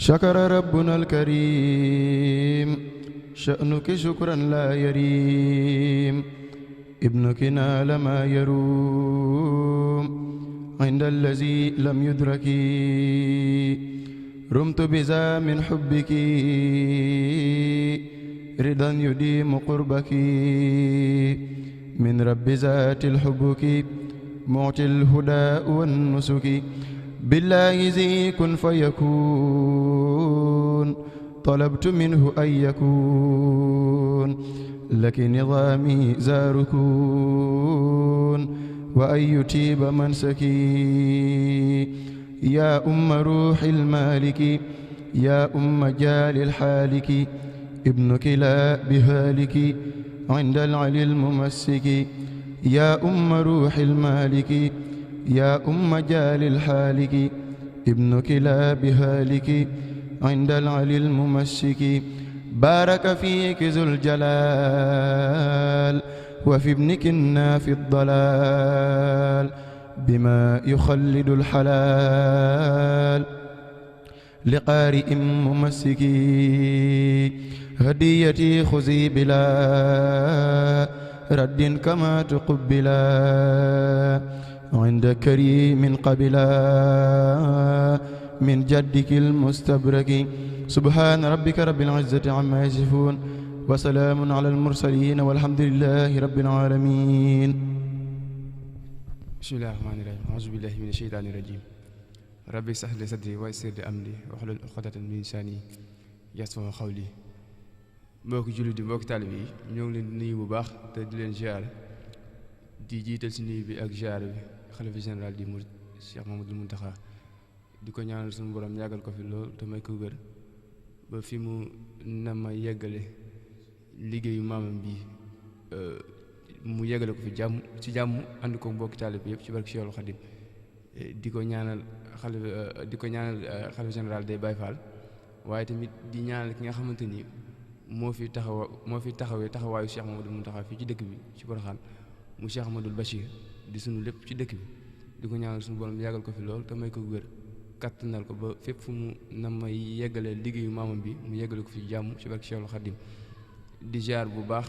شكر ربنا الكريم شأنك شكرا لا يريم ابنك نال ما يروم عند الذي لم يدرك رمت بذا من حبك رضا يديم قربك من رب ذات الحبك معطي الهدى والنسك بالله ذي كن فيكون طلبت منه أن يكون لك نظامي زاركون وأن يتيب منسكي يا أم روح المالك يا أم جال الحالك ابنك لا بهالك عند العلي الممسك يا أم روح المالك يا أم جال الحالك ابنك لا بهالك عند العلي الممسك بارك فيك ذو الجلال وفي ابنك النافي الضلال بما يخلد الحلال لقارئ ممسك هديتي خذي بلا رد كما تقبلا عند كريم قبلا من جدك المستبرك سبحان ربك رب العزة عما يصفون وسلام على المرسلين والحمد لله رب العالمين. بسم الله الرحمن الرحيم أعوذ بالله من الشيطان الرجيم ربي اشرح لي صدري ويسر لي أمري واحلل عقدة من لساني yafqahu qawli. mbokki jullit yi mbokki taalibe yi ñoo ngi leen di nuyu bu baax te di leen ziar di jiital si nuyu bi ak ziar bi xalifa général di Mouride Cheikh Mamadou Mountakha di ko ñaanal suñu borom yàggal ko fi lool te may ko wér ba fi mu nama yeggale liggéeyu maamam bi mu yeggale ko fi jàmm ci jàmm ànd ko mbokki taalibe yëpp ci barke Cheikhul Khadim di ko ñaanal xalifa général day Baye Fall waaye tamit di ñaanal ki nga xamante ni moo fi taxawee taxawaayu Cheikh Mamadou Mountakha fii ci dëkk bi ci Porokhane mu Cheikh Ahmadoul Bachir di sunu lépp ci dëkk bi di ko ñaanal suñu borom yàggal ko fi lool te may ko wér kattanal ko ba fépp fu mu nam may yeggalee liggéeyu maamam bi mu yeggale ko fi jàmm ci barke Cheikhul Khadim di ziar bu baax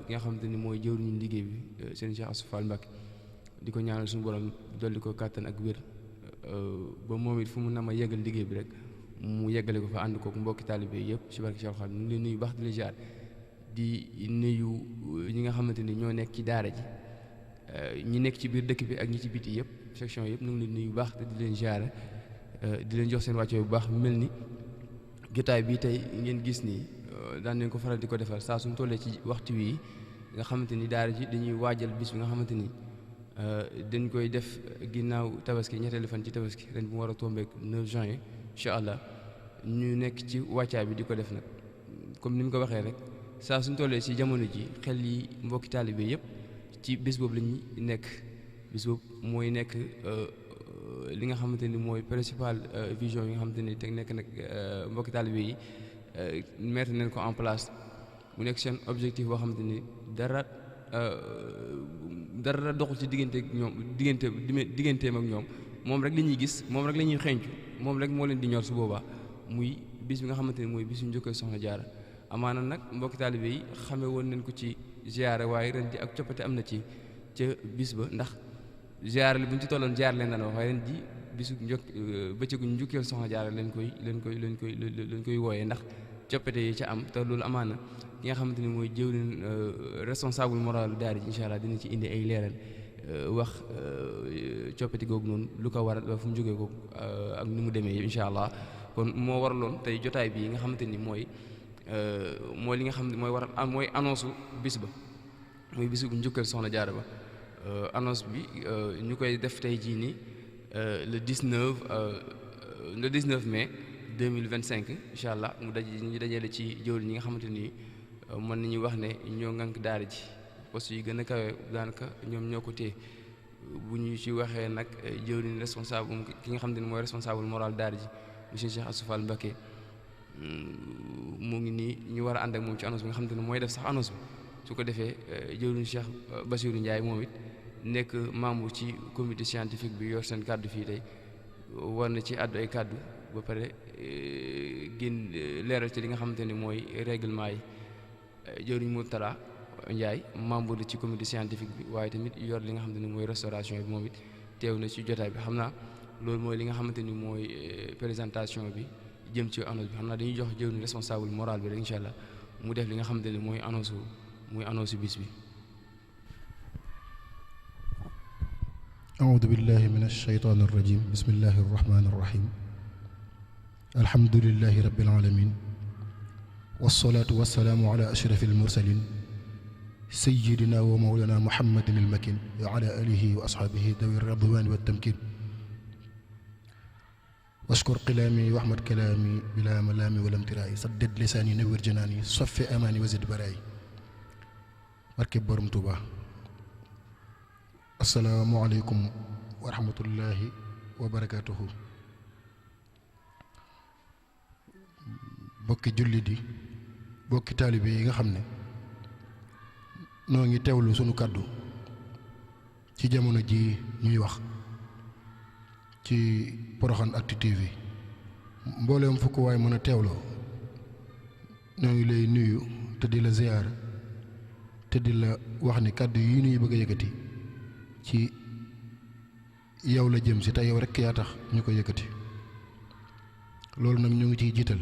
ki nga xamante ni mooy jëwriñu liggéey bi seen Cheikh Assou Fall Mbacké di ko ñaanal suñu borom dolli ko kattan ak wér ba moom it fu mu nam may yeggal liggéey bi rek mu yeggale ko fa ànd kook mbokki taalibe yëpp ci barke Cheikhul Khadim ñu ngi leen nuyu baax di la ziar di nuyu ñi nga xamante ni ñoo nekk ci daara ji ñi nekk ci biir dëkk bi ak ñi ci biti yëpp section yëpp ñu ngi leen nuyu baax te di leen ziar di leen jox seen wàcce bu baax mel ni jotaay bi tey ngeen gis nii daan nañ ko faral di ko defal saa suñu tollee ci waxtu wi nga xamante ni daara ji dañuy waajal bis bi nga xamante ni dañ koy def ginnaaw tabaski ñetteelu fan ci tabaski ren bu mu war a tombeek 9 juin incha allah ñu nekk ci wàccaay bi di ko def nag comme ni mu ko waxee rek saa suñu tollee ci jamono ji xel yi mbokki taalibe yëpp ci bis boobu la ñuy nekk bis boobu mooy nekk li nga xamante ni mooy principal vision yi nga xamante ni te nekk nag mbokki taalibe yi mettre nañ ko en place mu nekk seen objectif boo xamante ni dara doxul ci digganteem ak ñoom moom rek la ñuy gis moom rek la ñuy xencu moom rek moo leen di ñor su boobaa muy bis bi nga xamante ni mooy bisu njukkal Soxna Jaara amaana nag mbokki taalibe yi xamee woon nañ ko ci ziyaara waaye ren ji ak coppite am na ci ca bis ba ndax ziyaara li bu ñu ci tolloon ziyaara leen daan wax waaye ren ji bisu bëccëgu njukkal Soxna Jaara leen koy wooyee ndax coppite yi ca am te loolu amaana ki nga xamante ni mooy jëwriñ responsable moral daara ji incha allah dina ci indi ay leeral wax coppite googu noonu lu ko waral fu mu jógee ko ak ni mu demee incha allah kon moo waraloon tey jotaay bi nga xamante ni mooy li nga xam ne mooy waral mooy annonce bis ba muy bisu njukkal Soxna Jaara ba annonce bi ñu koy def tey jii nii le 19 mai 2025 incha allah ñu dajale ci jëwriñ ñi nga xamante ni mën nañu wax ne ñoo ngànk daara ji poste yi gën a kawe daanaka ñoom ñoo ko téye bu ñu ci waxee nag jëwriñ responsable ki nga xamante ni mooy responsable moral daara ji monsieur Cheikh Assou Fall Mbacké mu ngi nii ñu war a ànd ak moom ci annonce bi nga xamante ne mooy def sax annonce bi su ko defee jëwriñ Cheikh Bassirou Ndiaye moom it nekk membre ci comité scientifique bi yor seen kàddu fii tey war na ci àddu ay kàddu ba pare génn leeral ci li nga xamante ni mooy règlement yi. jëwriñ Mourtala Ndiaye membre ci comité scientifique bi waaye tamit yor li nga xamante ni mooy restauration bi moom it teew na ci jotaay bi xam naa loolu mooy li nga xamante ni mooy présentation bi jëm ci annonce bi xam naa dañuy jox jëwriñ responsable moral bi rek incha allah mu def li nga xamante ni mooy annonce bis bi. أعوذ بالله من الشيطان الرجيم بسم الله الرحمن الرحيم الحمد لله رب العالمين والصلاة والسلام على أشرف المرسلين سيدنا ومولانا محمد المكين وعلى آله وأصحابه ذوي الرضوان والتمكين واشكر قلامي واحمد كلامي بلا ملام ولا امتراء سدد لساني نور جناني صف أماني وزد براي مركب برم توبا السلام عليكم ورحمة الله وبركاته bokki jullit yi bokki taalibe yi nga xam ne noo ngi teewlu sunu kàddu ci jamono ji ñuy wax ci Porokhane Actu TV mbooleem fu ko waay mën a teewloo noo ngi lay nuyu te di la ziyaar te di la wax ni kàddu yi nuy bëgg a yëkkati ci yow la jëm si te yow rekk yaa tax ñu ko yëkkati loolu nag ñu ngi ciy jiital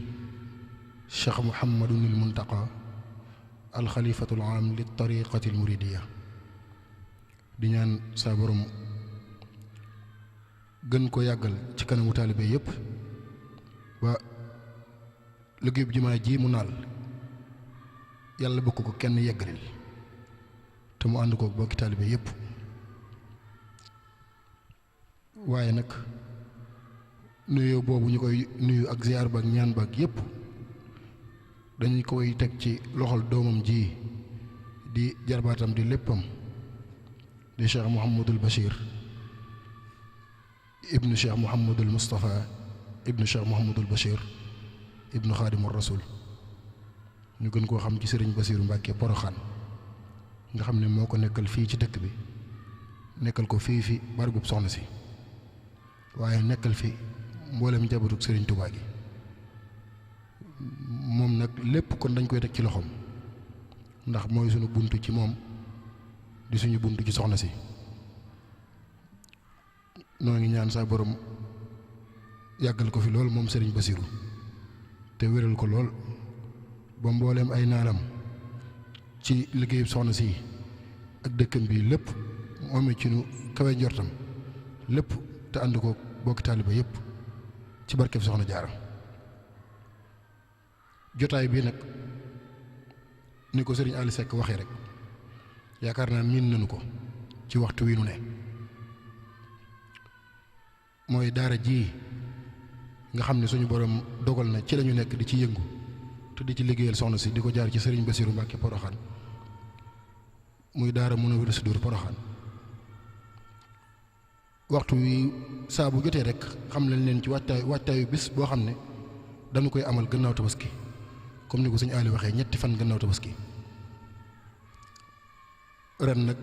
Cheikh Mouhamadunil Muntaqa alxalifatul aam li tariqatil muridiya di ñaan saa borom gën ko yàggal ci kanamu taalibe yépp ba liggéeyub jumaa ji mu naal yàlla bokk ko kenn yeggalil te mu ànd ko bokki taalibe yépp waaye nag nuyoo boobu ñu koy nuyu ak ziyaar ba ak ñaan ba ak yépp dañu koy teg ci loxol doomam ji di jarbaatam di léppam di Cheikh Mouhamadul Bachir ibnu Cheikh Mouhamadul Moustapha ibnu Cheikh Mouhamadul Bachir ibnu Xaadimul Rasul ñu gën koo xam ci Sëriñ Basiiru Mbàkke Porokhane nga xam ne moo ko nekkal fii ci dëkk bi nekkal ko fii fi bargub soxna si waaye nekkal fi mboolem njabootug Sëriñ Tuubaa gi moom nag lépp kon dañ koy teg ci loxoom ndax mooy suñu buntu ci moom di suñu buntu ci soxna si noo ngi ñaan saa borom yàggal ko fi lool moom Sëriñ Basiiru te wéral ko lool ba mbooleem ay naalam ci liggéeyub soxna si ak dëkkam bi lépp moom ci nu kawe njortam lépp te ànd ko bokki taaliba yépp ci barkeb soxna Jaara jotaay bii nag ni ko sëriñ Ali Seck waxee rek yaakaar naa miin nañu ko ci waxtu wi nu ne mooy daara ji nga xam ne suñu borom dogal na ci lañu nekk di ci yëngu te di ci liggéeyal soxna si di ko jaar ci sëriñ Basiiru Mbàkke Porokhane muy daara Munawwirus Sudur Porokhane waxtu wi saa bu jotee rek xam lañ leen ci waajtaayu bis boo xam ne dañu koy amal gannaaw tabaski comme ni ko sëñ Ali waxee ñetti fan gannaaw tabaski ren nag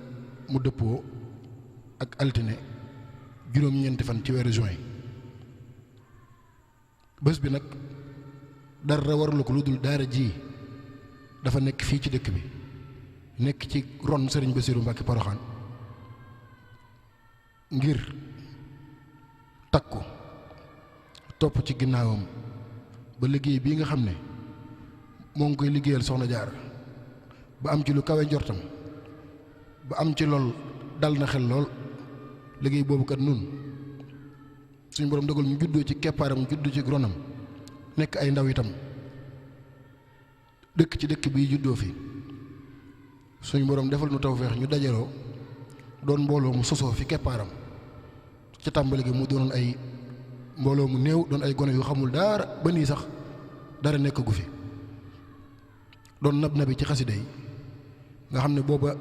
mu dëppoo ak altine juróom-ñeenti fan ci weeru juin bés bi nag dara warlu ko lu dul daara ji dafa nekk fii ci dëkk bi nekk ci ron sëriñ Basiiru Mbàkke Porokhane ngir takku topp ci ginnaawam ba liggéey bii nga xam ne moo ngi koy liggéeyal soxna Jaara ba am ci lu kawe njortam ba am ci lool dal na xel lool liggéey boobu kat nun suñu borom dogal ñu juddoo ci keppaaram juddoo ci ronam nekk ay ndaw itam dëkk ci dëkk bii juddoo fi suñu borom defal nu tawfeex ñu dajaloo doon mbooloo mu sosoo fi keppaaram ca tàmbali gi mu doonoon ay mbooloo mu néew doon ay gone yu xamul dara ba nii sax dara nekk gu fi doon nab nabi ci xasida yi nga xam ne booba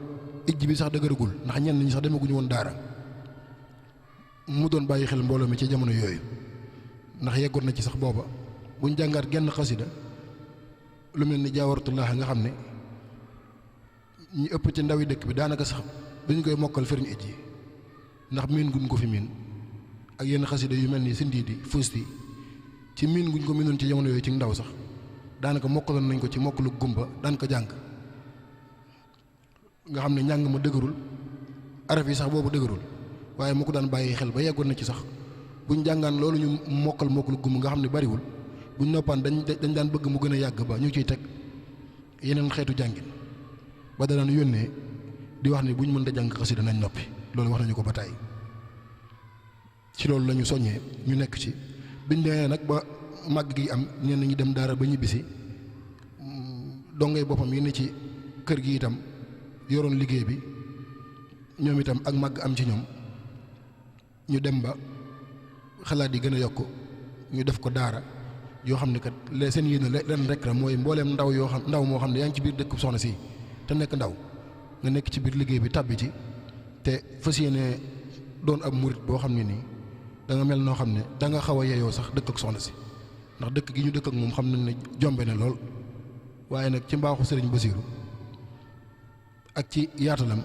ijj bi sax dëgëragul ndax ñenn ñi sax demaguñu woon daara mu doon bàyyi xel mbooloo mi ci jamono yooyu ndax yeggoon na ci sax booba buñ jàngaat genn xasida lu mel ni jaawaratullah nga xam ne ñi ëpp ci ndawi dëkk bi daanaka sax dañu koy mokkal firiñ ijj yi ndax miin guñ ko fi miin ak yenn xasida yu mel ni sindiidi fusti ci miin guñ ko miinoon ci jamono yooyu ci ndaw sax daanaka mokkaloon nañ ko ci mokkalu gumba daan ko jàng nga xam ne njàng ma dëgërul araf yi sax boobu dëgërul waaye mu ko daan bàyyi xel ba yeggoon na ci sax buñ jàngaan loolu ñu mokkalu gumba nga xam ne bariwul buñ noppaan dañ daan bëgg mu gën a yàgg ba ñu ciy teg yeneen xeetu jàngin ba da daan yónnee di wax ni buñ mën da jàng xasida nañ noppi loolu wax nañu ko ba tàyyi ci loolu la ñu soññee ñu nekk ci biñ demee nag ba màgg gi am ñenn ñi dem daara ba ñibbisi dongay boppam yi ne ci kër gi itam yoroon liggéey bi ñoom itam ak màgg am ci ñoom ñu dem ba xalaat yi gën a yokk ñu def ko daara yoo xam ne kat seen yéene leen rek la mooy mbooleem ndaw yoo xam ndaw moo xam ne yaa ngi ci biir dëkk soxna si te nekk ndaw nga nekk ci biir liggéey bi tàbbi ci te fas yéene doon ab murit boo xam ne nii da nga mel noo xam ne da nga xaw a yeyoo sax dëkk ak soxna si ndax dëkk gi ñu dëkk ak moom xam nañ ne jombe na lool waaye nag ci mbaaxu sëriñ Basiiru ak ci yaatalam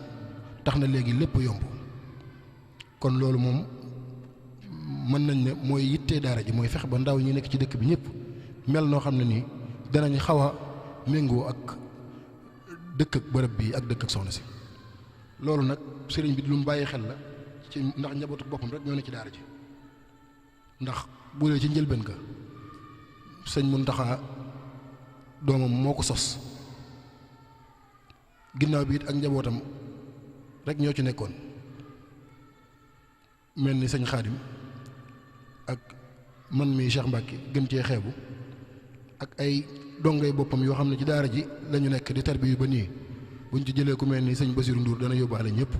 tax na léegi lépp yomb kon loolu moom mën nañ ne mooy yittee daara ji mooy fexe ba ndaw ñi nekk ci dëkk bi ñëpp mel noo xam ne nii danañ xaw a méngoo ak dëkk ak bërëb bi ak dëkk ak soxna si loolu nag sëriñ bi lu mu bàyyi xel la ci ndax njabootu boppam rek ñoo ne ci daara ji ndax bu dee ci njëlbeen ga sëñ Muntaxa doomam moo ko sos ginnaaw bi it ak njabootam rek ñoo ci nekkoon mel ni sëñ Xaadim ak man mi Cheikh Mbacke gën cee xeebu ak ay dongay boppam yoo xam ne ci daara ji lañu nekk di tarbiyu ba nii buñ ci jëlee ku mel ni sëñ Basiru Ndour dana yóbbaale ñëpp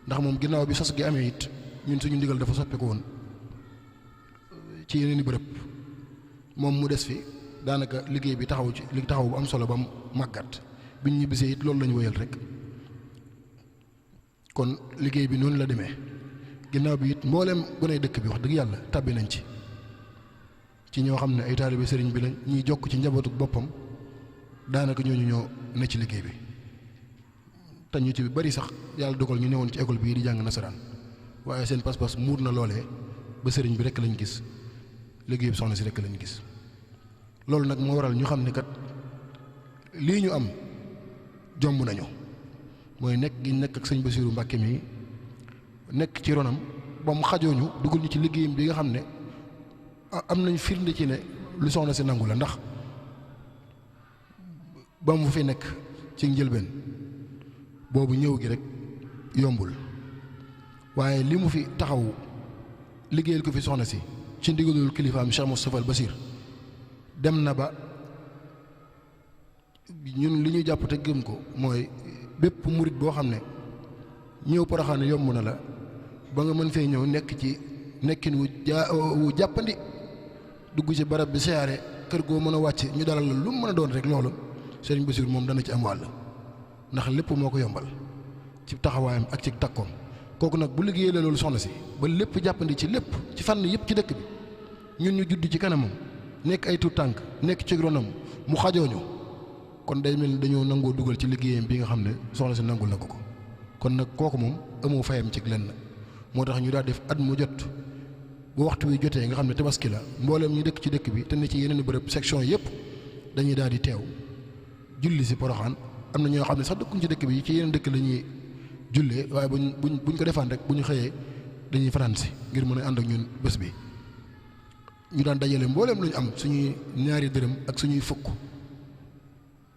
ndax moom ginnaaw bi sos gi amee it ñun suñu ndigal dafa soppeeku woon ci yeneen i bërëb moom mu des fi daanaka liggéey bi taxaw ci li taxaw bu am solo ba mu màggat biñ ñibbisee it loolu lañu wéyal rek kon liggéey bi noonu la demee ginnaaw bi it mbooleem gone dëkk bi wax dëgg yàlla tàbbi nañ ci ñoo xam ne ay taalibe sëriñ bi lañ ñuy jokk ci njabootu boppam daanaka ñooñu ñoo ne ci liggéey bi te ñu ci bari sax yàlla dogal ñu newoon ci école bii di jàng nasaraan waaye seen pas-pas muur na loolee ba sëriñ bi rekk lañ gis liggéey bi soxna si rekk lañ gis loolu nag moo waral ñu xam ne kat lii ñu am jomb nañu mooy nekk gi nekk ak sëñ Basiiru Mbàkke mi nekk ci ronam ba mu xajooñu dugal ñu ci liggéeyam bi nga xam ne am nañ firnde ci ne lu soxna si nangu la ndax ba mu fi nekk ci njëlbeen boobu ñëw gi rek yombul waaye li mu fi taxaw liggéeyal ko fi soxna si ci ndigalul kilifaam Cheikh Moustapha Al Basir dem na ba ñun li ñu jàpp te gëm ko mooy bépp murit boo xam ne ñëw Porokhane yomb na la ba nga mën fee ñëw nekk ci nekkin wu jàppandi dugg ci barab bi siyaare kër goo mën a wàcc ñu dalal la lu mu mën a doon rek loolu Serigne Bassirou moom dana ci am wàll ndax lépp moo ko yombal ci taxawaayam ak ci takkoom kooku nag bu liggéeyee la loolu soxna si ba lépp jàppandi ci lépp ci fànn yëpp ci dëkk bi ñun ñu judd ci kanamam nekk ay tuut tànk nekk ci ronam mu xajooñu kon day mel ni dañoo nangoo dugal ci liggéeyam bi nga xam ne soxna si nangul na ko kon nag kooku moom amoo fayam ci lenn moo tax ñu daal def at mu jot bu waxtu wi jotee nga xam ne tabaski la mbooleem ñu dëkk ci dëkk bi te ne ci yeneen bërëb section yëpp dañuy daal di teew julli si Porokhane am na ñoo xam ne sax dëkkuñ ci dëkk bi ci yeneen dëkk la ñuy jullee waaye buñ ko defaan rek bu ñu xëyee dañuy fanaan si ngir mën a ànd ak ñun bés bi ñu daan dajale mbooleem lu ñu am suñuy ñaari dërëm ak suñuy fukk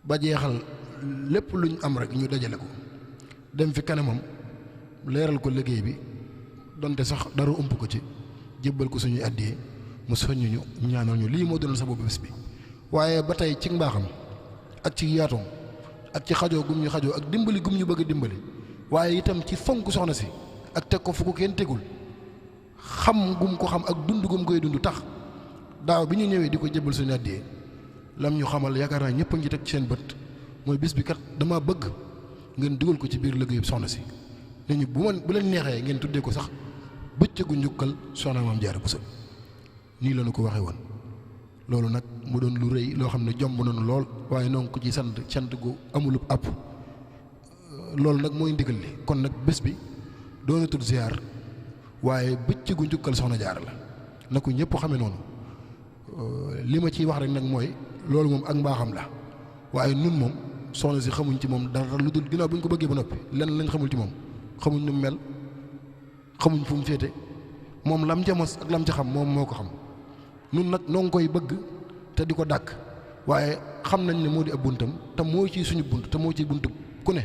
ba jeexal lépp lu ñu am rek ñu dajale ko dem fi kanamam leeral ko liggéey bi donte sax dara ëmp ko ci jébbal ko suñuy àddiyee mu soññu ñu ñaanal ñu lii moo doon sababu bés bi waaye ba tey ci mbaaxam ak ci yaatoom ak ci xajoo gum ñu xajoo ak dimbali gum ñu bëgg a dimbali waaye itam ci fonk soxna si ak teg ko fu ko kenn tegul xam gum ko xam ak dund gum koy dund tax daaw bi ñu ñëwee di ko jébbal suñu àddiyee lam ñu xamal yaakaar naa ñëpp a ngi teg ci seen bët mooy bis bi kat dama bëgg ngeen dugal ko ci biir liggéeyu soxna si nit ñi bu leen neexee ngeen tuddee ko sax bëccëgu njukkal soxna Maam Jaara Buso nii la ñu ko waxee woon loolu nag mu doon lu rëy loo xam ne jomb nañu lool waaye noonu ko ci sant gu amulub àpp loolu nag mooy ndigal li kon nag bés bi doonatul ziar waaye bëccëgu njukkal soxna Jaara la na ko ñëpp xamee noonu li ma ciy wax rek nag mooy loolu moom ak mbaaxam la waaye nun moom soxna si xamuñ ci moom dara lu dul ginnaaw bu ñu ko bëggee ba noppi lenn lañ xamul ci moom xamuñ nu mu mel xamuñ fu mu féete moom lam ca mos ak lam ca xam moom moo ko xam nun nag noo ngi koy bëgg te di ko dàkk waaye xam nañ ne moo di ab buntam te moo ci suñu bunt te moo ci bunt ku ne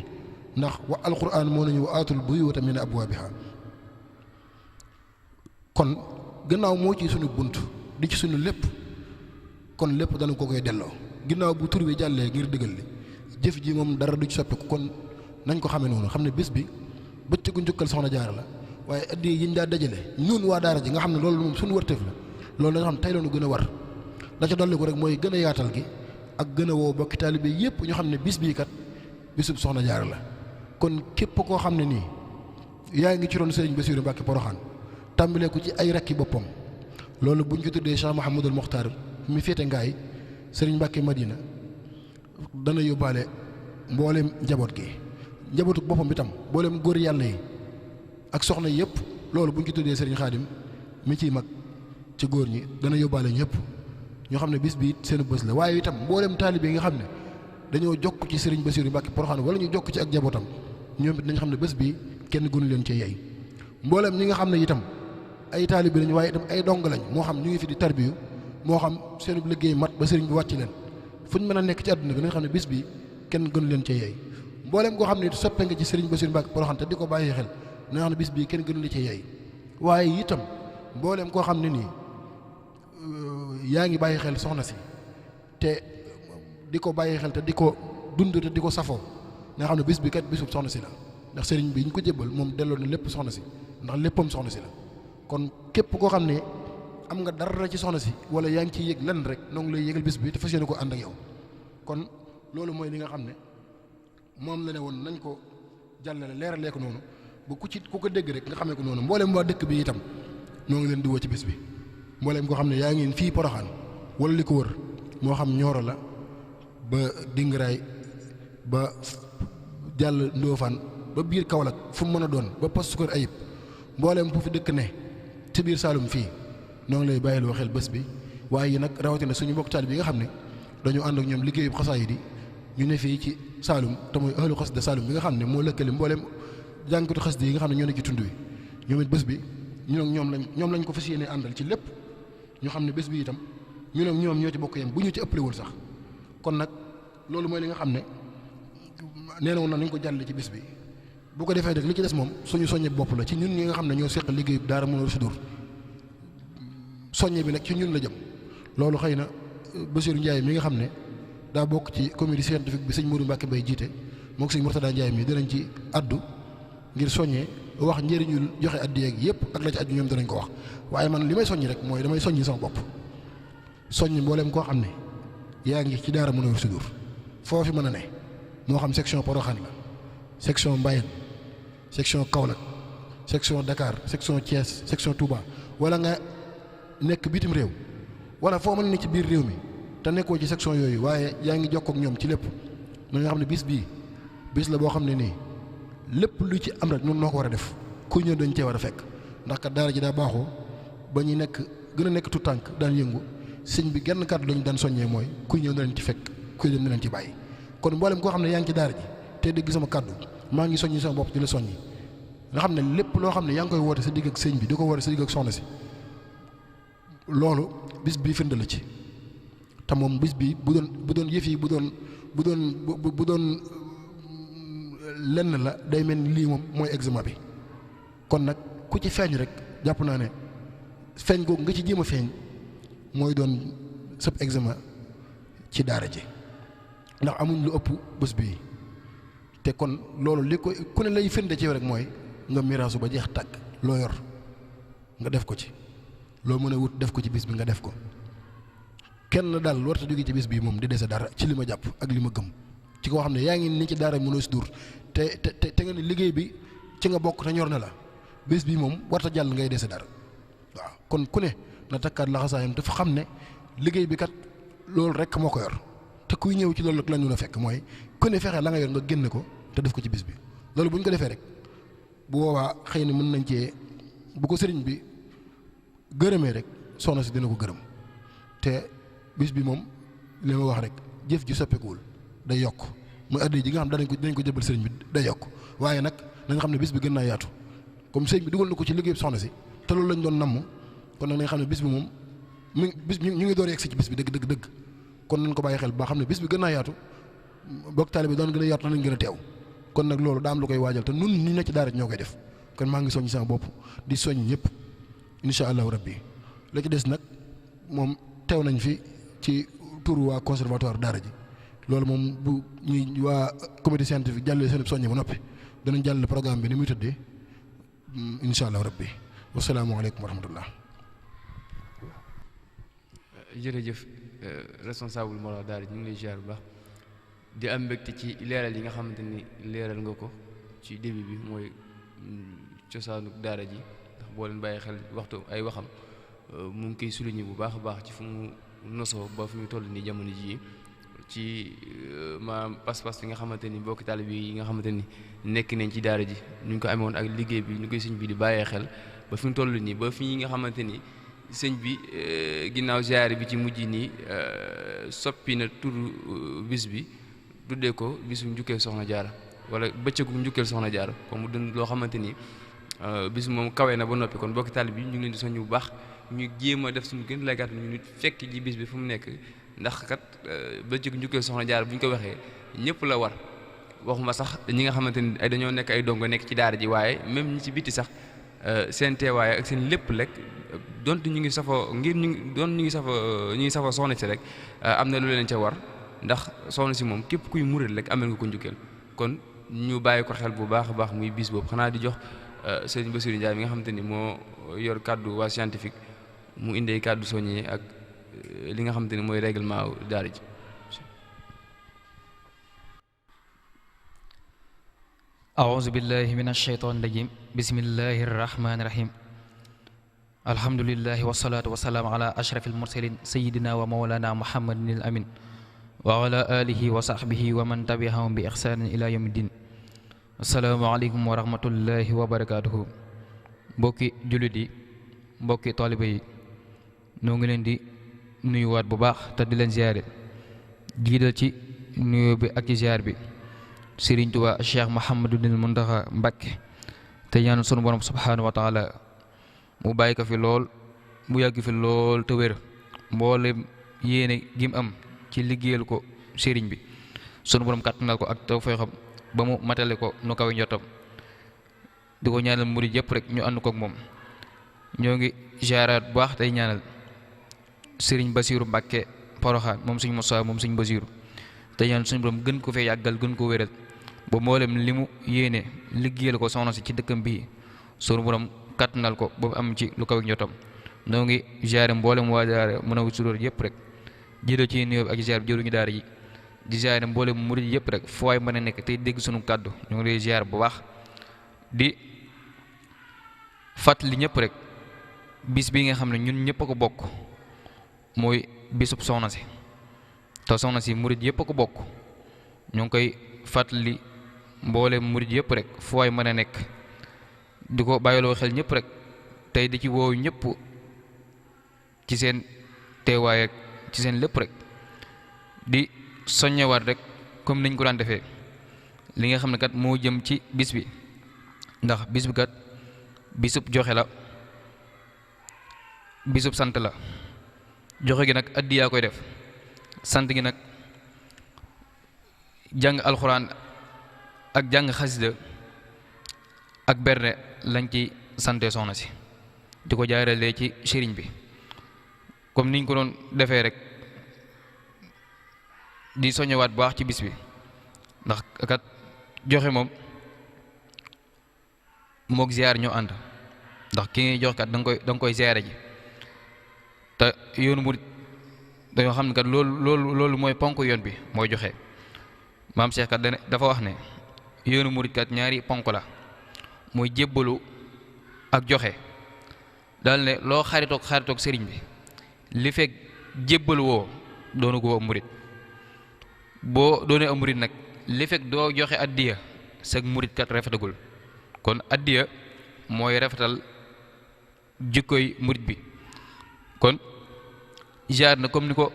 ndax wa alquran moo nañu wa aatul buyuuta min abwaabiha kon gannaaw moo ci suñu bunt di ci suñu lépp kon lépp dana ko koy delloo ginnaaw bu tur bi jàllee ngir dëggal li jëf ji moom dara du ci soppiku kon nañ ko xamee noonu xam ne bés bi bëccëgu njukkal soxna jaara la waaye addi yi ñu daa dajale ñun waa daara ji nga xam ne loolu moom suñu wërteef la loolu da nga xam ne tey la ñu gën a war la ca dolli ko rek mooy gën a yaatal gi ak gën a woo bokki taalibe yépp ñu xam ne bis bii kat bisub soxna jaara la kon képp koo xam ne nii yaa ngi ci roon Sëriñ Bassirou Mbacke Porokhane tàmbalee ko ci ay rakki boppam loolu buñ ko tuddee Cheikh Mouhamadul Mokhtar mi féete ngaay Sëriñ Mbacke Madina dana yóbbaale mbooleem njaboot gi njabootu boppam bi tam mbooleem góor yàlla yi ak soxna yëpp loolu buñ ko tuddee Sëriñ Xaadim mi ciy mag ci góor ñi dana yóbbaale ñëpp ñoo xam ne bis bi seen bés la waaye itam mbooleem taalibe yi nga xam ne dañoo jokk ci Sëriñ Bassirou Mbacke Porokhane wala ñu jokk ci ak njabootam ñoom it nañ xam ne bés bi kenn gënu leen ci yey mbooleem ñi nga xam ne itam ay taalibe lañ waaye itam ay dong lañ moo xam ñu ngi fi di tarbiyu moo xam seen liggéey mat ba sëriñ bi wàcc leen fuñ mën a nekk ci àdduna bi nañ xam ne bis bi kenn gënu leen ci yey mbooleem koo xam ne soppe nga ci Sëriñ Bassirou Mbacke Porokhane te di ko bàyyi xel na nga xam ne bis bii kenn gënu leen ci yey waaye itam mbooleem koo xam ne nii yaa ngi bàyyi xel soxna si te di ko bàyyi xel te di ko dund te di ko safoo nga xam ne bis bi kat bisub soxna si la ndax sëriñ bi ñu ko jébbal moom delloo na lépp soxna si ndax léppam soxna si la kon képp koo xam ne am nga dara ci soxna si wala yaa ngi ciy yëg lenn rek noo ngi lay yëgal bis bi te fas yéene ko ànd ak yow kon loolu mooy li nga xam ne moom la ne woon nañ ko jàllale leeralee ko noonu ba ku ko dégg rek nga xamee ko noonu mboolem waa dëkk bi itam ñoo ngi leen di woo ci bis bi mboolem koo xam ne yaa ngi fii Porokhane wala li ko wër moo xam Nioro la ba Dingaraay ba jàll Ndofane ba biir Kaolack fu mu mën a doon ba poste Kër Ayib mboolem bu fi dëkk ne ci biir Saloum fii noo ngi lay bàyyiloo xel bés bi waaye nag rawatina suñu mbokk taalibe bi nga xam ne dañu ànd ak ñoom liggéeyu xasaayid yi ñu ne fii ci Saloum te mooy ahlu xasida Saloum bi nga xam ne moo lëkkale mboolem jànkatu xasida yi nga xam ne ñoo ne ci tund wi ñoom it bés bi ñun ak ñoom lañ ko fas yéene àndal ci lépp ñu xam ne bés bi itam ñun ak ñoom ñoo ci bokk yem bu ñu ci ëppalewul sax kon nag loolu mooy li nga xam ne nee na woon nañ ko jàll ci bés bi bu ko defee rek li ci des moom suñu soññe bopp la ci ñun ñi nga xam ne ñoo seq liggéeyu daara Mouhinahoul Chidour soññe bi nag ci ñun la jëm loolu xëy na Bassirou Ndiaye mi nga xam ne daa bokk ci comité scientifique bi sëñ Modou Mbacke Mbaye jiite moo ko sëñ Mourtada Ndiaye mi dinañ ci addu ngir soññee wax njëriñul joxe addi yeeg yëpp ak la ci addu ñoom danañ ko wax waaye man li may soññi rek mooy damay soññi sama bopp soññi mbooleem koo xam ne yaa ngi ci daara Mouhinahoul Chidour foofu mën a ne moo xam section Porokhane la section Mbayeen section Kaolack section Dakar section Thiès section Touba wala nga nekk bitim réew wala foo mën ne ci biir réew mi te nekkoo ci section yooyu waaye yaa ngi jokkoo ak ñoom ci lépp na nga xam ne bis bii bis la boo xam ne nii lépp lu ci am rek ñun noo ko war a def kuy ñëw dañ cee war a fekk ndax kat daara ji daa baaxoo ba ñu nekk gën a nekk tout tànk daan yëngu sëñ bi genn kàddu lañu daan soññee mooy kuy ñëw na leen ci fekk kuy dem na leen ci bàyyi kon mboolem koo xam ne yaa ngi ci daara ji te dégg sama kàddu maa ngi soññi sama bopp di la soññi nga xam ne lépp loo xam ne yaa ngi koy woote sa digg ak sëñ bi di ko woote sa digg ak soxna si loolu bis bii firnde la ci te moom bis bi bu doon yëf yi bu doon lenn la day mel ni lii moom mooy examen bi kon nag ku ci feeñ rek jàpp naa ne feeñ googu nga ci jéem a feeñ mooy doon sëb examen ci daara ji ndax amuñ lu ëpp bés bii te kon loolu li ko ku ne lay firnde ci yow rek mooy nga miraasu ba jeex tàkk loo yor nga def ko ci loo mën a wut def ko ci bis bi nga def ko kenn daal warta jóge ci bis bii moom di dese dara ci li ma jàpp ak li ma gëm ci koo xam ne yaa ngi ni ci daara Mouhinahoul Chidour te nga ne liggéey bi ci nga bokk te ñor na la bis bii moom warta jàll ngay dese dara waaw kon ku ne na takkaat laxasaayam dafa xam ne liggéey bi kat loolu rek moo ko yor te kuy ñëw ci loolu rek la ñu la fekk mooy ku ne fexe la nga yor nga génne ko te def ko ci bis bi loolu bu ñu ko defee rek bu boobaa xëy na mën nañ cee bu ko sëriñ bi gërëmee rek soxna si dina ko gërëm te bis bi moom li ma wax rek jëf ji soppikuwul day yokk muy addi ji nga xam danañ ko jëbal sëriñ bi day yokk waaye nag na nga xam ne bis bi gën naa yaatu comme sëriñ bi dugal na ko ci liggéey soxna si te loolu lañ doon namm kon nag na nga xam ne bis bi moom ñu ngi door yegg si ci bis bi dëgg kon nañ ko bàyyi xel ba xam ne bis bi gën naa yaatu bokk taalibe bi doon gën a yaatu nañ gën a teew kon nag loolu daa am lu koy waajal te nun ñi nekk ci daara ñoo koy def kon maa ngi soññ sama bopp di soññ ñëpp insha allahu rabbi la ci des nag moom teew nañ fi ci turu waa conservatoire daara ji loolu moom bu ñuy waa comité scientifique jàllee seen soññe ba noppi danañ jàll programme bi ni muy tëddee insha allahu rabbi wasalaamualeykum wa rahmatullah. jërëjëf responsable Mawlana daara ji ñu ngi lay ziar bu baax di am mbégte ci leeral yi nga xamante ni leeral nga ko ci début bi mooy cosaanu daara ji ndax boo leen bàyyi xel waxtu ay waxam mu ngi koy souligner bu baax a baax ci fu mu nosoo ba fi mu toll nii jamono jii ci maanaam pas-pas bi nga xamante ni mbokki taalibe yi nga xamante ni nekk nañ ci daara ji ñu ngi ko amee woon ak liggéey bi ñu koy sëñ bi di bàyyee xel ba fi mu toll nii ba fi nga xamante ni sëñ bi ginnaaw ziyaare bi ci mujj nii soppi na turu bis bi tuddee ko bisu njukkeel soxna jaara wala bëccëgu njukkeel soxna jaara comme mu dund loo xamante ni bis moom kawe na ba noppi kon mbokki taalibe bi ñu ngi leen di soññ bu baax ñu jéem a def suñu gën lay gàtt ñu nit fekk ji bis bi fu mu nekk ndax kat bëccëgu njukkeel soxna jaara bu ñu ko waxee ñëpp la war waxuma sax ñi nga xamante ni ay dañoo nekk ay dongo nekk ci daara ji waaye même ñi ci biti sax seen teewaay ak seen lépp rek donte ñu ngi safoo ngir ñu ngi safoo soxna si rek am na lu leen ca war ndax soxna si moom képp kuy murit rek amel nga ko njukkeel kon ñu bàyyi ko xel bu baax a baax muy bis boobu xanaa di jox sëñ Bassirou Ndiaye mi nga xamante ni moo yor kàddu waa scientifique mu indee kàddu soññee ak li nga xamante ni mooy règlement daara ji. أعوذ بالله من الشيطان الرجيم بسم الله الرحمن الرحيم الحمد لله والصلاة والسلام على أشرف المرسلين سيدنا ومولانا محمد الأمين وعلى آله وصحبه ومن تبعهم بإحسان إلى يوم الدين السلام عليكم ورحمة الله وبركاته mbokki jullit yi mbokki taalibe yi ñoo ngi leen di nuyuwaat bu baax te di leen ziyaare jiital ci nuyoo bi ak ci ziyaar bi Sëriñ Tuubaa Cheikh Mouhamadul Mountakha Mbacké te ñaan sunu borom subhaanahu wa taala mu bàyyi ko fi lool mu yàgg fi lool te wér mboolem yéene gim am ci liggéeyal ko sëriñ bi sunu borom kàttanal ko ak tawfeexam ba mu matale ko nu kawe njottam di ko ñaanal murid yëpp rek ñu ànd ko ak moom ñoo ngi ziaraat bu baax tey ñaanal Sëriñ Bassirou Mbacké Porokhane moom suñu Moussa moom suñu Bassirou te ñaan suñu borom gën ko fee yàggal gën ko wéral ba mboolem li mu yéene liggéeyal ko soxna si ci dëkkam bii sunu borom kàttanal ko ba mu am ci lu kaw njottam noo ngi ziare mboolem waa daara Munawwirus yëpp rek jëlee ci nuyoo ak ziare bi jëruñu daara yi di ziare mboolem murid yëpp rek foo waay mën a nekk tey dégg sunu kàddu ñu ngi lay ziare bu baax di fàttali ñëpp rek bis bi nga xam ne ñun ñëpp a ko bokk mooy bisub soxna si te soxna si murid yëpp a ko bokk ñu ngi koy fàttali mboolem murid yëpp rek fu waay mën a nekk di ko bàyyiloo xel ñëpp rek tey di ci woowu ñëpp ci seen teewaay ak ci seen lépp rek di soññewaat rek comme niñ ko daan defee li nga xam ne kat moo jëm ci bis bi ndax bis bi kat bisub joxe la bisub sant la joxe gi nag addiyaa koy def sant gi nag jàng alxuraan ak jàng xasida ak berne lañ ci sante soxna si di ko jaaralee ci sëriñ bi comme niñ ko doon defee rek di soññewaat bu baax ci bis bi ndax kat joxe moom mook ziyaar ñoo ànd ndax ki ngay jox kat danga koy ziyaare ji te yoonu murit dañoo xam ne kat loolu mooy ponk yoon bi mooy joxe maam Cheikh kat dafa wax ne yoonu murit kat ñaari ponk la mooy jébbalu ak joxe daal ne loo xaritoog sëriñ bi li fekk jébbalu woo doonu ko murit boo doonee am murit nag li fekk doo joxe addiya sag murit kat rafetagul kon addiya mooy rafetal jikkoy murit bi kon jaar na comme ni ko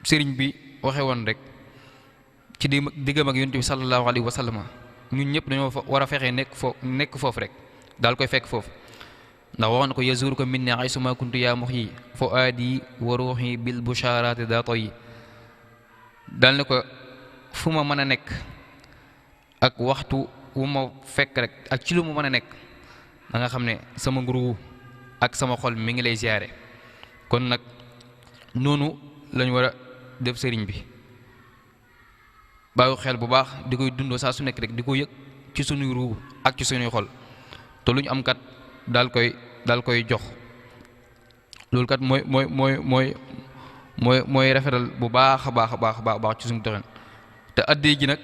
sëriñ bi waxe woon rek ci diggam ak yonent bi sallallahu alayhi wa sallam ñun ñëpp dañoo war a fexee nekk foofu rek daal koy fekk foofu ndax waxoon na ko yazuruka minni aysuma kuntu yaa muhyi fuaadi wa ruuhi bil busharati daa toyi daal ne ko fu ma mën a nekk ak waxtu wu ma fekk rek ak ci lu mu mën a nekk da nga xam ne sama nguru ak sama xol mi ngi lay ziyaare kon nag noonu lañu war a def sëriñ bi bàyyi xel bu baax di koy dundoo saa su nekk rek di ko yëg ci sunuy ruu ak ci sunuy xol te lu ñu am kat daal koy jox loolu kat mooy rafetal bu baax a baax a baax a baax ci suñu doxin te addi ji nag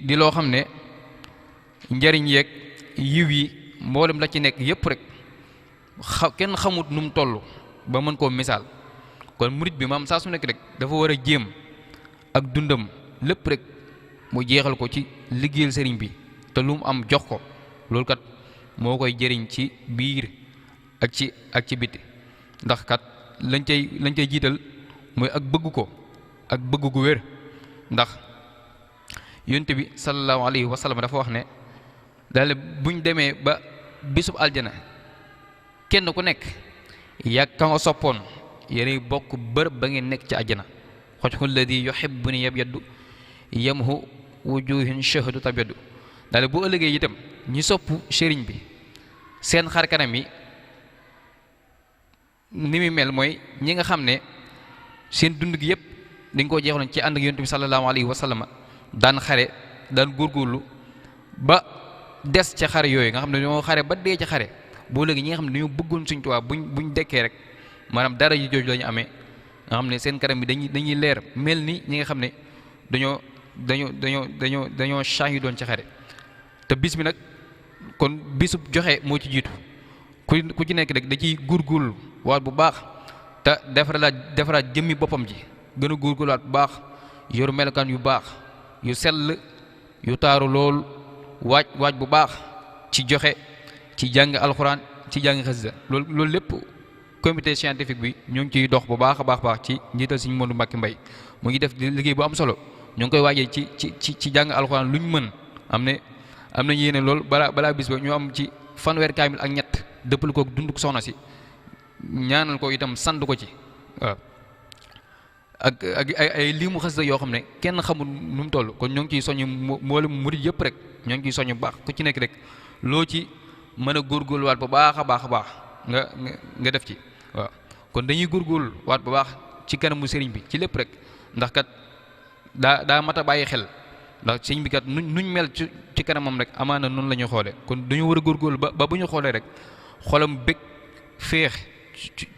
di loo xam ne njariñ yeeg yiw yi mboolem la ci nekk yépp rek kenn xamut nu mu toll ba mën koo misaal kon murit bi maam saa su nekk rek dafa war a jéem ak dundam lépp rek mu jeexal ko ci liggéeyal sëriñ bi te lu mu am jox ko loolu kat moo koy jëriñ ci biir ak ci biti ndax kat lañ cay jiital mooy ak bëgg ko ak bëgg gu wér ndax yonent bi sallallahu alayhi wa sallam dafa wax ne daal buñ demee ba bisub aljana kenn ku nekk yàgg ka nga soppoon yéenay bokk bërëb ba ngeen nekk ci àjjana wajhu lladi yuhibbuni yabyaddu yamhu wujuhin shahadu tabyaddu daal bu ëllëgee itam ñi sopp sëriñ bi seen xar kanam yi ni muy mel mooy ñi nga xam ne seen dund gi yëpp dañ koo jeexaloon ci ànd ak yonent bi sallallahu alayhi wa sallam daan xare daan góorgóorlu ba des ca xare yooyu nga xam ne ñoo xare ba dee ca xare boo léegi ñi nga xam ne dañoo bëggoon Sëriñ Tuubaa buñ dekkee rek maanaam dara ji jooju lañu amee nga xam ne seen kanam bi dañuy leer mel ni ñi nga xam ne dañoo shaahidoon ci xare te bis bi nag kon bisub joxe moo ci jiitu ku ci nekk rek da ciy góorgóorlu waat bu baax te defaraat jëmmi boppam ji gën a góorgóorluwaat bu baax yor melokaan yu baax yu sell yu taaru lool waaj bu baax ci joxe ci jàng alxuraan ci jàng xasida loolu lépp comité scientifique bi ñu ngi ciy dox bu baax a baax ci njiital Sëriñ Moodu Mbàkke Mbay mu ngi def liggéey bu am solo ñu ngi koy waajee ci jàng alxuraan lu ñu mën am na yéene lool balaa bis ba ñu am ci fanweer kaamil ak ñett dëppal ko dund ko soxna si ñaanal ko itam sant ko ci waaw ak ay limu xasida yoo xam ne kenn xamul nu mu toll kon ñoo ngi ciy soññ mboolem murid yëpp rek ñoo ngi ciy soññ bu baax ku ci nekk rek loo ci mën a góorgóorluwaat bu baax a baax nga def ci waaw kon dañuy góorgóorluwaat bu baax ci kanamu sëriñ bi ci lépp rek ndax kat daa mat a bàyyi xel ndax sëriñ bi kat nuñ mel ci kanamam rek amaana noonu la ñuy xoolee kon dañu war a góorgóorlu ba bu ñu xoolee rek xolam bëgg féex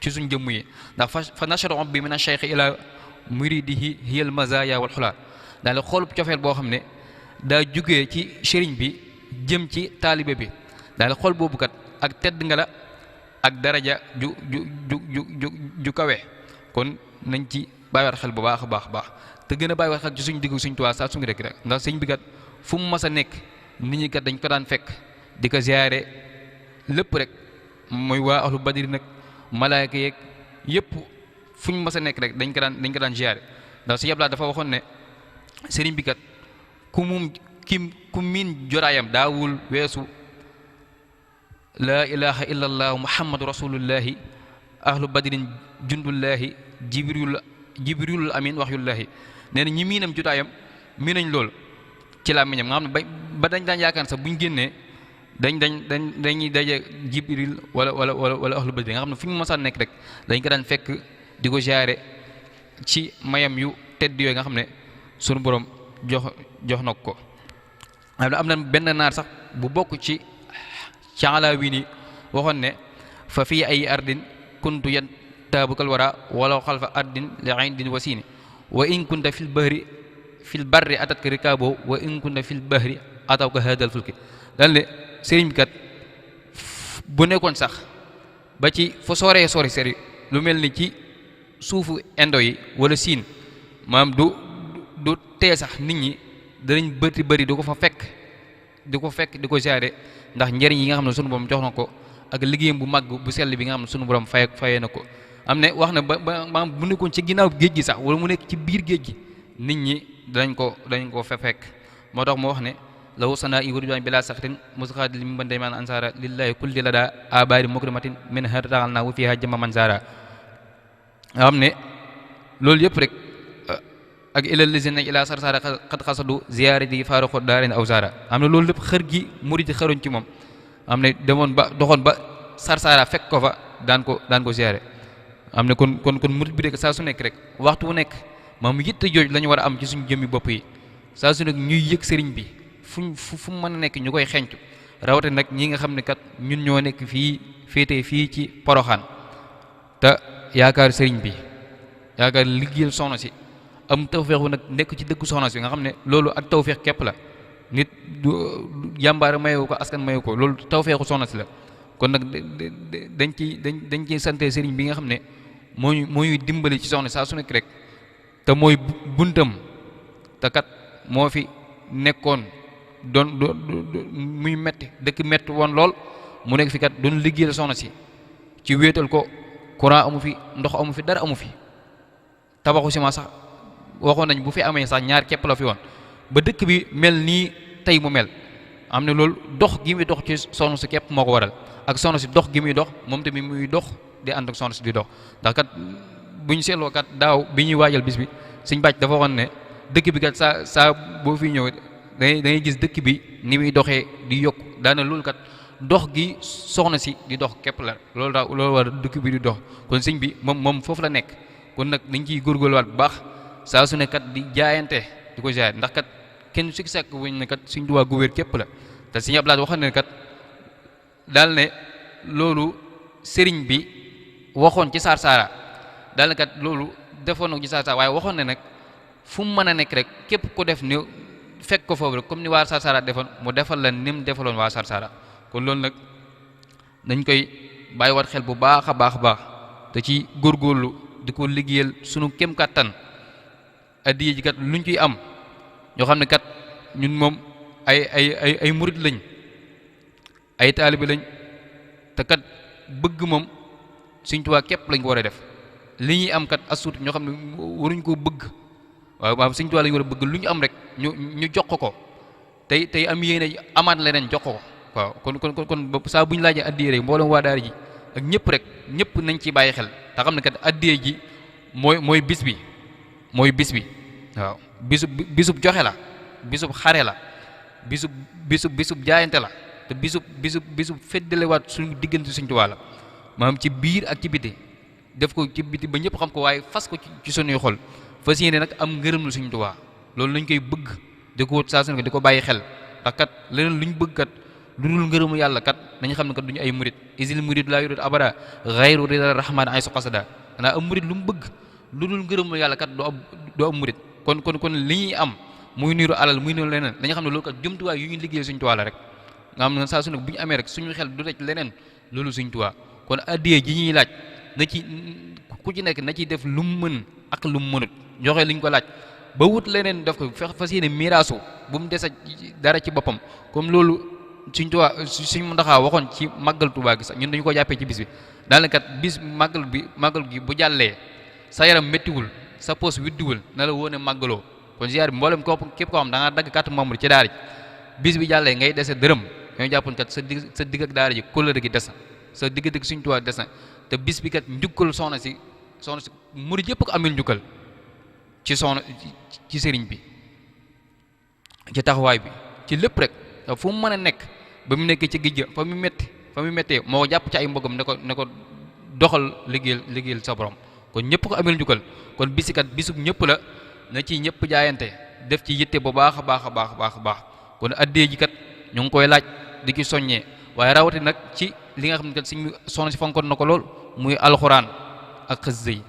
ci suñ jëmm yi ndax fa nashru bi min ash-shaykh ila muridihi hiyal mazaya wal xula daal xoolub cofeel boo xam ne daa jugee ci sëriñ bi jëm ci taalibe bi daal xool boobu kat ak tedd nga la ak daraja ju kawe kon nañ ci bàyyiwaat xel bu baax a baax te gën a bàyyiwaat xel ci suñ diggu suñ Tuubaa saa su ngi rek ndax sëñ bi kat fu mu mas a nekk nit ñi kat dañ ko daan fekk di ko ziyaare lépp rek mooy waa ahlu badri nag malaayka yeeg yëpp fu ñu mas a nekk rek dañ ko daan ziyaare ndax si yàlla dafa waxoon ne sëriñ bi kat ku miin joraayam daawul weesu laa ilaha illa allah muhammadu rasulullahi ahlu badrin jundullahi jibrilul amin waxyullahi nee na ñi miinam jotaayam miinañ lool ci làmmiñam nga xam ne ba dañ daan yaakaar sax buñ génnee dañuy daje jibril wala ahlu badrin nga xam ne fu ñu mosaan nekk rek dañ ko daan fekk di ko jaare ci mayam yu tedd yooyu nga xam ne sunu borom jox na ko am na benn naar sax bu bokk ci Alaawi ni waxoon ne fa fii ay ardin kuntu yan taabukal wara wala xalfa ardin li indin wasini wa in kunta fil barri atatka rikaabo wa in kunta fil bahri atawka hadal fulki daal ne sëriñ bi kat bu nekkoon sax ba ci fa sori lu mel ni ci suufu indo yi wala siin maam du tee sax nit ñi danañ bëri di ko fekk di ko ziyaare ndax njëriñ yi nga xam ne sunu boom jox na ko ak liggéeyam bu màgg bu sell bi nga xam ne sunu borom fayee na ko am ne wax na ba bu nekkoon ci ginnaaw géej gi sax wala mu nekk ci biir géej gi nit ñi dañ ko fekk moo tax mu wax ne law sana i wurjuan bila saxtin musxaadi li mu ban daymaan ansara lillahi kulli la daa abari mukrimatin min har taxal naa wu fiha jëma mansara nga xam ne loolu yëpp rek ak ilal lisina ila sarsara xat xasadu ziyaarati faruqu daarin aw zara am ne loolu lépp xër gi murid xëruñ ci moom am ne demoon ba doxoon ba sarsara fekk ko fa daan ko ziyaare am ne kon murid bi rek saa su nekk rek waxtu wu nekk moom yitte jooj la ñu war a am ci suñu jëmmi bopp yi saa su nekk ñuy yëg sëriñ bi fu mu mën a nekk ñu koy xencu rawate nag ñi nga xam ne kat ñun ñoo nekk fii féete fii ci Poroxaan te yaakaar sëriñ bi yaakaar liggéeyal soxna si am tawfeex bu nag nekk ci dëkku soxna si nga xam ne loolu ak tawfeex képp la nit du jàmbaar mayewu ko askan mayewu ko loolu tawfeexu soxna si la kon nag dañ ciy sante sëriñ bi nga xam ne moo ñuy dimbali ci soxna saa su nekk rek te mooy buntam te kat moo fi nekkoon doon muy metti dëkk metti woon lool mu nekk fi kat doon liggéeyal soxna si ci wéetal ko courant amu fi ndox amu fi dara amu fi tabaxu ciment sax waxoon nañ bu fi amee sax ñaar képp la fi woon ba dëkk bi mel nii tey mu mel am ne loolu dox gi muy dox ci soxna si képp moo ko waral ak soxna si dox gi muy dox moom tamit muy dox di ànd ak soxna si di dox ndax kat buñ seetloo kat daaw bi ñuy waajal bis bi suñ bàcc dafa waxoon ne dëkk bi kat saa boo fi ñëw da ngay gis dëkk bi ni muy doxee di yokk daana loolu kat dox gi soxna si di dox képp la loolu war dëkk bi di dox kon sëñ bi moom foofu la nekk kon nag dañ ciy góorgóorluwaat bu baax saa su ne kat di jaayante di ko jaay ndax kat kenn su sekk wuñ ne kat suñ duwaa gu wér képp la te sëñ Abdou Lahad waxoon ne kat daal ne loolu sëriñ bi waxoon ci Sarsara daal ne kat loolu defoon na ci Sarsara waaye waxoon ne nag fu mu mën a nekk rek képp ko def ni fekk ko foofu rek comme ni waa Sarsara defoon mu defal la ni mu defaloon waa Sarsara kon loolu nag dañ koy bàyyiwaat xel bu baax a baax a baax te ci góorgóorlu di ko liggéeyal sunu kem kattan addiya ji kat luñ ciy am ñoo xam ne kat ñun moom ay murid lañ ay taalibe lañ te kat bëgg moom Sëriñ Tuubaa képp lañ ko war a def li ñuy am kat asuut ñoo xam ne waruñ koo bëgg waaw Sëriñ Tuubaa lañ war a bëgg lu ñu am rek ñu jox ko tey am yéene amaat leneen jox ko waaw kon saa bu ñu laajee addiya rek mboolem waa daara ji ak ñëpp rek ñëpp nañ ci bàyyi xel te xam ne kat addiya ji mooy bis bi waaw bisub joxe la bisub xare la bisub jaayante la te bisub feddalewaat suñu diggante Sëriñ Tuubaa la maanaam ci biir ak ci biti def ko ci biti ba ñëpp xam ko waaye fas ko ci suñuy xol fas yéene nag am ngërëm lu Sëriñ Tuubaa loolu lañ koy bëgg di ko saa su ne di ko bàyyi xel ndax kat leneen luñ bëgg kat lu dul ngërëmu yàlla kat nañu xam ne kat duñu ay murid isil murid laa yurid abada xayru rida rahman ay su qasada xanaa am murid lu mu bëgg lu dul ngërëmu yàlla kat doo am murid kon li ñuy am muy niiru alal muy niiru leneen dañu xam ne loolu kat jumtuwaay yu ñu liggéey Sëriñ Tuubaa la rek nga xam ne saa su ne bu ñu amee rek suñu xel du daj leneen loolu Sëriñ Tuubaa kon addiya ji ñuy laaj na ci ku ci nekk na ciy def lu mu mën ak lu mu mënut joxe liñ ko laaj ba wut leneen def ko fas yéene miraasu bu mu desa dara ci boppam comme loolu Sëriñ Tuubaa Sëriñ Muntaxaa waxoon ci màggal Tuubaa gi sax ñun dañu ko jàppee ci bis bi daanaka bis màggal gi bu jàllee sa yaram méttiwul sa poos widdiwul na la wóone màggaloo kon ziar bi mboolem képp koo xam da nga dagg carte membre ci daara ji bis bi jàllee ngay dese dërëm ñoo jàppoon kat sa digg ak daara ji kóllëre gi des na sa digg Sëriñ Tuubaa des na te bis bi kat njukkal soxna si murid yëpp ko amil njukkal ci sëriñ bi ci taxawaay bi ci lépp rek fu mu mën a nekk ba mu nekkee ci géej fa mu méttee moo jàpp ci ay mbogam ne ko doxal liggéeyal sa borom kon ñëpp ko amil njukkal kon bisikat bisub ñëpp la na ci ñëpp jaayante def ci yitte bu baax a baax a baax a baax a baax kon addee ji kat ñu ngi koy laaj di ci soññee waaye rawati nag ci li nga xam ne kat suñu soxna si fonkoon na ko lool muy alxuraan ak xasida yi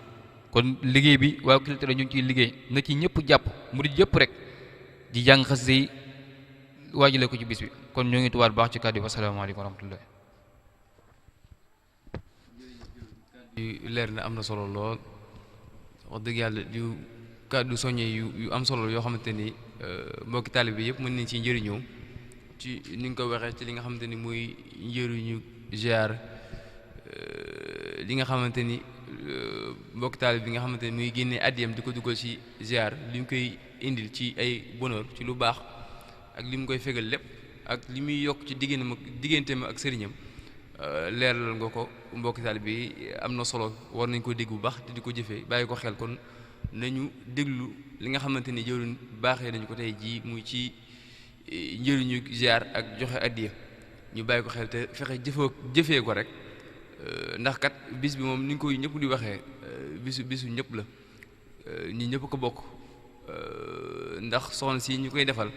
kon liggéey bi waa culture ñu ngi ciy liggéey na ci ñëpp jàpp murid yëpp rek di jàng xasida yi waajale ko ci bis bi kon ñoo ngi tuwaat baax ci kàddu yi wasalaamaaleykum wa rahmatullah leer na am na solo lool wax dëgg yàlla yu kàddu soññe yu am solo yoo xamante ni mbokki taalibe bi yëpp mën nañ ci njëriñoo ci ni nga ko waxee ci li nga xamante ni muy njëriñu ziar li nga xamante ni mbokk taal bi nga xamante ni muy génnee addiyam di ko dugal ci ziar li mu koy indil ci ay bonheur ci lu baax ak li mu koy fegal lépp ak li muy yokk ci digganteem ak sëriñam leeralal nga ko mbokk taal bi am na solo war nañ ko dégg bu baax te di ko jëfee bàyyi ko xel kon nañu déglu li nga xamante ni jëwriñ baaxee nañu ko tey jii muy ci njëriñu ziar ak joxe addiya ñu bàyyi ko xel te fexe jëfee ko rek ndax kat bis bi moom ni nga koy ñëpp di waxee bisu ñëpp la ñi ñëpp ko bokk ndax soxna si ñu koy defal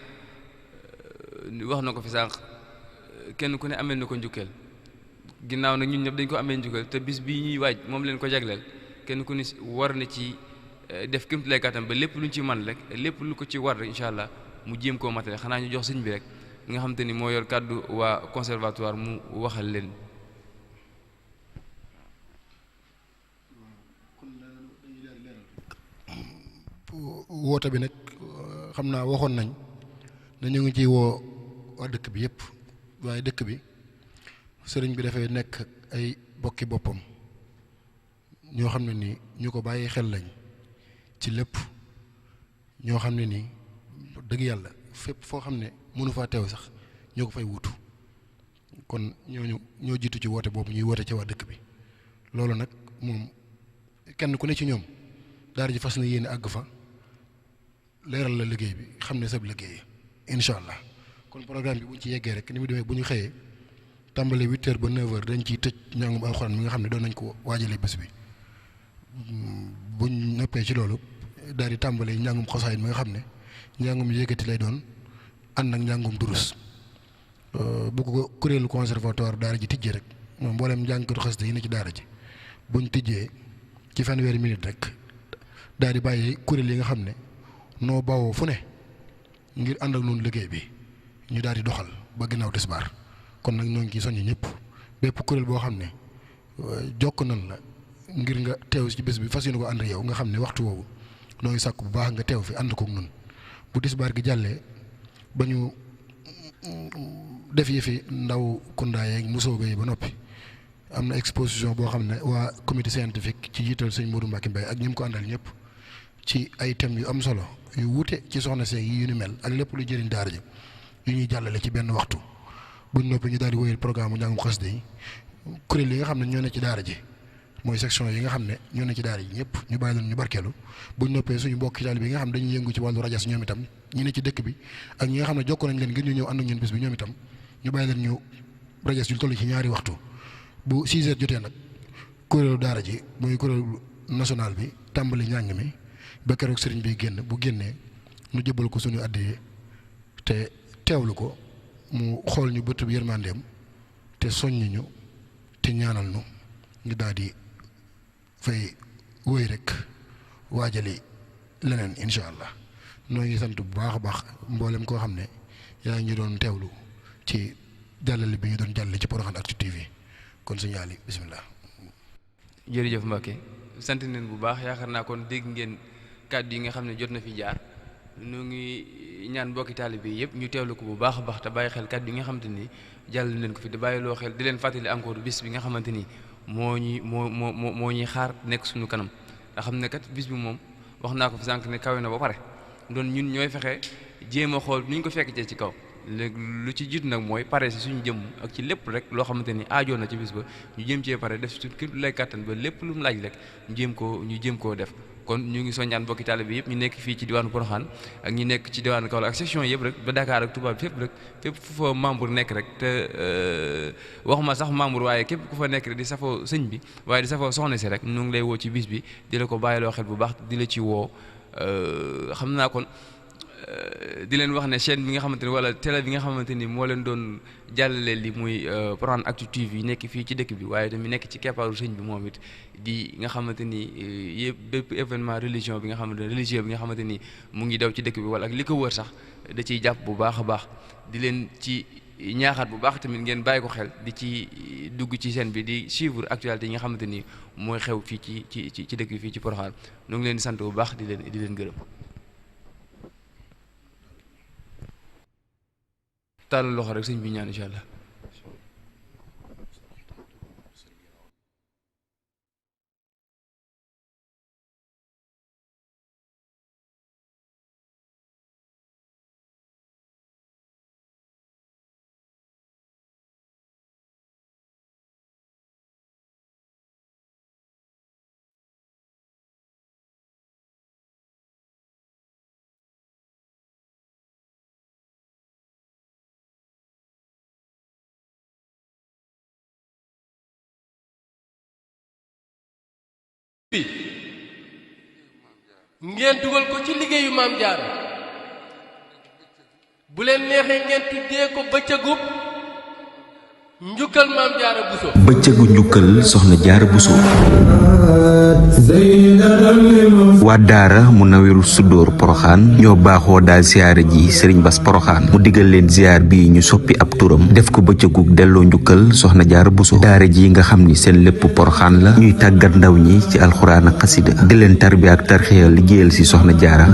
wax na ko fi sànq kenn ku ne amee na ko njukkeel ginnaaw nag ñun ñëpp dañ ko amee njukkeel te bis bii ñuy waaj moom leen ko jagleel kenn ku ne war na ci def kémtu lay kàttam ba lépp lu ñu ci man rek lépp lu ko ci war rek incha allah mu jéem koo matale xanaa ñu jox sëñ bi rek nga xam te ni moo yor kàddu waa conservatoire mu waxal leen. woote bi nag xam naa waxoon nañ dañu ngi ci woo waa dëkk bi yëpp waaye dëkk bi sëriñ bi dafay nekk ay bokki boppam ñoo xam ne nii ñu ko bàyyi xel lañ ci lépp ñoo xam ne nii dëgg yàlla fépp foo xam ne mënu faa teew sax ñoo ko fay wutu kon ñoo jiitu ci woote boobu ñuy woote ci waa dëkk bi loolu nag moom kenn ku ne ci ñoom daara ji fas na yéene àgg fa leeral la liggéey bi xam ne sab liggéey incha allah kon programme bi bu ñu ci yeggee rek ni mu demee bu ñu xëyee tàmbale 8h ba 9h dañ ciy tëj njàngum alxuraan mi nga xam ne doon nañ ko waajalee bés bi buñ noppee ci loolu daal di tàmbale njàngum xosaayit mi nga xam ne njàngum yëkkati lay doon ànd ak njàngum durus bu ko kuréelu conservatoire daara ji tijjee rek moom mboolem njàngkatu xasida yi ne ci daara ji buñ tijjee ci fanweeri minute rek daal di bàyyi kuréel yi nga xam ne noo bawoo fu ne ngir ànd ak noonu liggéey bi ñu daal di doxal ba ginnaaw tisbaar kon nag ñoo ngi ciy soññ ñëpp bépp kuréel boo xam ne jokk nañ la ngir nga teew ci bés bi fas yéene ko ànd ak yow nga xam ne waxtu woowu noo ngi sàkk bu baax nga teew fi ànd kook nun bu tisbaar gi jàllee ba ñu def yi fi ndaw kundaay ak musóobe yi ba noppi am na exposition boo xam ne waa comité scientifique ci jiital sëñ Modou Mbacké Mbaye ak ñi mu ko àndal ñëpp ci ay thèmes yu am solo yu wuute ci soxna seeg yi yu ni mel ak lépp lu jëriñ daara ji yu ñuy jàllale ci benn waxtu buñ noppi ñu daal di wéyal programme bu njàngum xasida yi kuréel yi nga xam ne ñoo ne ci daara ji mooy section yi nga xam ne ñoo ne ci daara ji ñëpp ñu bàyyi leen ñu barkeelu buñ noppee suñu mbokki taalibe yi nga xam ne dañuy yëngu ci wàllu rajas ñoom itam ñi ne ci dëkk bi ak ñi nga xam ne jokko nañ leen ngir ñu ñëw ànd ak ñun bis bi ñoom itam ñu bàyyi leen ñu rajas yu toll ci ñaari waxtu bu 6h jotee nag kuréelu daara ji muy kuréelu national bi tàmbali njàng mi ba keroog sëriñ bi génn bu génnee ñu jëbal ko suñu àddiyee te teewlu ko mu xool ñu bëtt bi yërmandeem te soññ ñu te ñaanal ñu ñu daal di fay wéy rek waajali leneen incha allah noo ngi sant bu baax a baax mboolem koo xam ne yaa ngi doon teewlu ci jàllale bi ñu doon jàllale ci Porokhane Actu TV kon suñu Ali bisimilah. jërëjëf Mbacké sant nañ bu baax yaakaar naa kon dégg ngeen kàddu yi nga xam ne jot na fi jaar ñu ngi ñaan mbokki taalibe yi yëpp ñu teewlu ko bu baax a baax te bàyyi xel kàddu yi nga xamante ni jàll leen ko fi di bàyyi loo xel di leen fàttali encore bis bi nga xamante ni moo ñuy xaar nekk suñu kanam nga xam ne kat bis bi moom wax naa ko fi sànq ne kawe na ba pare doon ñun ñooy fexe jéem a xool nu ñu ko fekk ci kaw léegi lu ci jiitu nag mooy pare si suñu jëmm ak ci lépp rek loo xamante ni aajoo na ci bis ba ñu jéem cee pare def suñu képp lay kàttan ba lépp lu mu laaj rek ñu jéem koo def kon ñu ngi soññaan bokki taalibe bi yëpp ñu nekk fii ci diwaanu Porokhane ak ñu nekk ci diwaanu Kaolack ak section yëpp rek ba Dakar ak Touba fépp rek fépp fu fa membre nekk rek te waxuma sax membre waaye képp ku fa nekk rek di safoo sëñ bi waaye di safoo soxna si rek ñu ngi lay woo ci bis bi di la ko bàyyiloo xel bu baax di la ci woo xam naa kon di leen wax ne chaîne bi nga xamante ni wala télé bi nga xamante ni moo leen doon jàllale li muy Porokhane Actu TV nekk fii ci dëkk bi waaye tamit nekk ci keppaaru sëñ bi moom it di nga xamante ni yëpp bépp événement religion bi nga xamante ni religieux bi nga xamante ni mu ngi daw ci dëkk bi wala ak li ko wër sax da ciy jàpp bu baax a baax di leen ci ñaaxaat bu baax tamit ngeen bàyyi ko xel di ci dugg ci chaîne bi di suivre actualité yi nga xamante ni mooy xew fii ci dëkk bi fii ci Porokhane ñu ngi leen di sant bu baax di leen gërëm. tàllal loxo rek sëñ bi ñaan incha allah. bi ngeen dugal ko ci liggéeyu maam Jaara bu leen neexee ngeen tuddee ko bëccëgub njukkal maam Jaara Buso. bëccëgu njukkal soxna Jaara Buso. waa daara Munawwirus Sudóor Poroxaan ñoo baaxoo daal siyaare ji sëriñ Bas Poroxaan mu digal leen ziar bi ñu soppi ab turam def ko bëccëgu delloo njukkal soxna Jaara Buso. daara ji nga xam ni seen lépp Poroxaan la ñuy tàggat ndaw ñi ci alxuraan ak xasida di leen tarbiya ak tarxiya liggéeyal si soxna Jaara